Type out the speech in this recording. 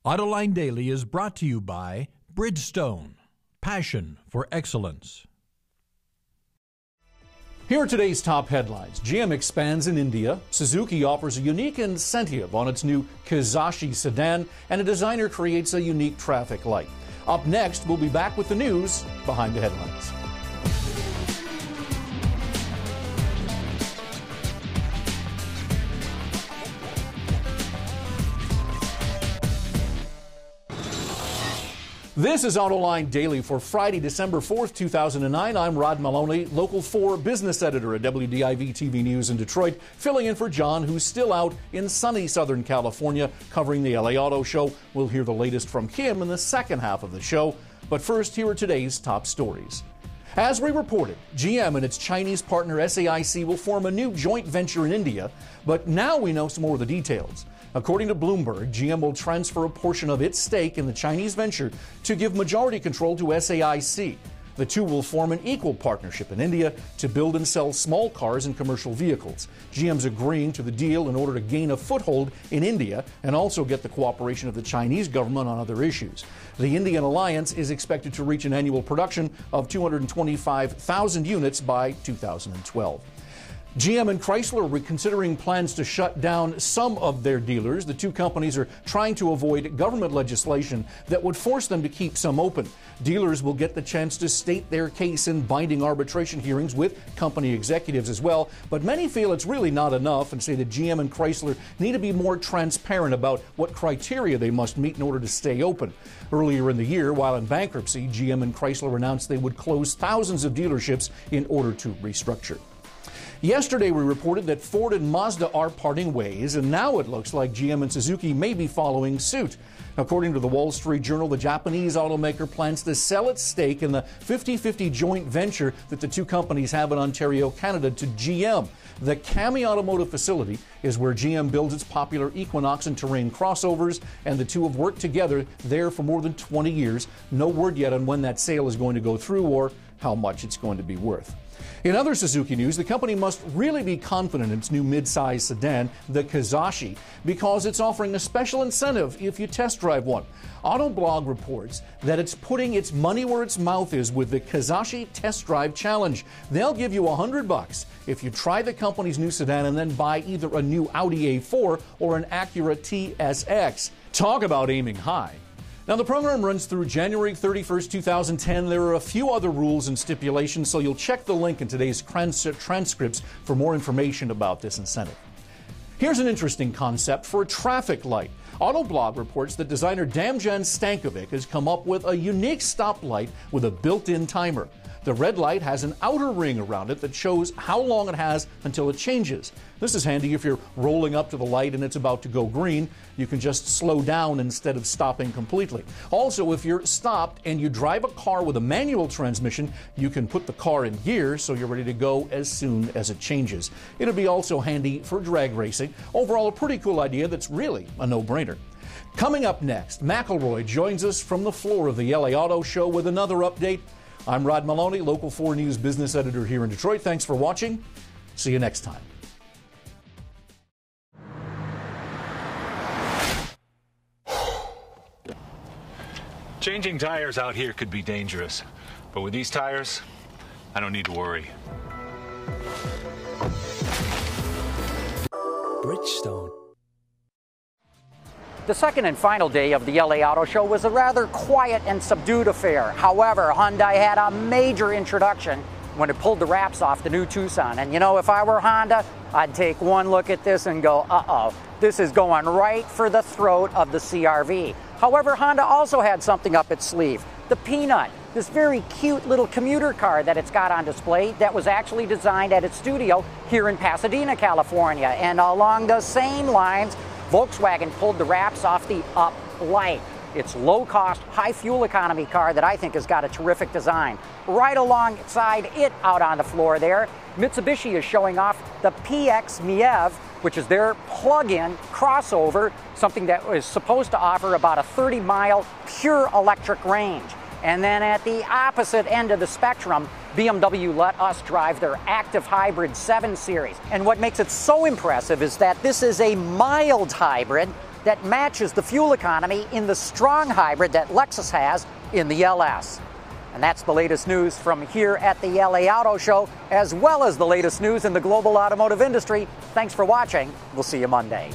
Autoline Daily is brought to you by Bridgestone, passion for excellence. Here are today's top headlines. GM expands in India, Suzuki offers a unique incentive on its new Kizashi sedan, and a designer creates a unique traffic light. Up next, we'll be back with the news behind the headlines. This is Autoline Daily for Friday, December 4th, 2009. I'm Rod Maloney, Local 4 business editor at WDIV-TV News in Detroit, filling in for John, who's still out in sunny Southern California covering the LA Auto Show. We'll hear the latest from him in the second half of the show. But first, here are today's top stories. As we reported, GM and its Chinese partner SAIC will form a new joint venture in India, but now we know some more of the details. According to Bloomberg, GM will transfer a portion of its stake in the Chinese venture to give majority control to SAIC. The two will form an equal partnership in India to build and sell small cars and commercial vehicles. GM's agreeing to the deal in order to gain a foothold in India and also get the cooperation of the Chinese government on other issues. The Indian alliance is expected to reach an annual production of 225,000 units by 2012. GM and Chrysler are reconsidering plans to shut down some of their dealers. The two companies are trying to avoid government legislation that would force them to keep some open. Dealers will get the chance to state their case in binding arbitration hearings with company executives as well, but many feel it's really not enough and say that GM and Chrysler need to be more transparent about what criteria they must meet in order to stay open. Earlier in the year, while in bankruptcy, GM and Chrysler announced they would close thousands of dealerships in order to restructure. Yesterday, we reported that Ford and Mazda are parting ways, and now it looks like GM and Suzuki may be following suit. According to the Wall Street Journal, the Japanese automaker plans to sell its stake in the 50-50 joint venture that the two companies have in Ontario, Canada, to GM. The Kami Automotive facility is where GM builds its popular Equinox and Terrain crossovers, and the two have worked together there for more than 20 years. No word yet on when that sale is going to go through or how much it's going to be worth. In other Suzuki news, the company must really be confident in its new mid-size sedan, the Kizashi, because it's offering a special incentive if you test drive one. Autoblog reports that it's putting its money where its mouth is with the Kizashi Test Drive Challenge. They'll give you $100 if you try the company's new sedan and then buy either a new Audi A4 or an Acura TSX. Talk about aiming high. Now, the program runs through January 31st, 2010. There are a few other rules and stipulations, so you'll check the link in today's transcripts for more information about this incentive. Here's an interesting concept for a traffic light. Autoblog reports that designer Damjan Stankovic has come up with a unique stoplight with a built-in timer. The red light has an outer ring around it that shows how long it has until it changes. This is handy if you're rolling up to the light and it's about to go green. You can just slow down instead of stopping completely. Also, if you're stopped and you drive a car with a manual transmission, you can put the car in gear so you're ready to go as soon as it changes. It'll be also handy for drag racing. Overall, a pretty cool idea that's really a no-brainer. Coming up next, McElroy joins us from the floor of the LA Auto Show with another update. I'm Rod Maloney, Local 4 News business editor here in Detroit. Thanks for watching. See you next time. Changing tires out here could be dangerous, but with these tires, I don't need to worry. Bridgestone. The second and final day of the LA Auto Show was a rather quiet and subdued affair. However, Hyundai had a major introduction when it pulled the wraps off the new Tucson. And you know, if I were Honda, I'd take one look at this and go, uh-oh, this is going right for the throat of the CR-V. However, Honda also had something up its sleeve, the Peanut, this very cute little commuter car that it's got on display that was actually designed at its studio here in Pasadena, California. And along the same lines, Volkswagen pulled the wraps off the Uplight. It's low-cost, high-fuel economy car that I think has got a terrific design. Right alongside it out on the floor there, Mitsubishi is showing off the PX Miev, which is their plug-in crossover, something that is supposed to offer about a 30-mile pure electric range. And then at the opposite end of the spectrum, BMW let us drive their active hybrid 7 Series. And what makes it so impressive is that this is a mild hybrid, that matches the fuel economy in the strong hybrid that Lexus has in the LS. And that's the latest news from here at the LA Auto Show, as well as the latest news in the global automotive industry. Thanks for watching. We'll see you Monday.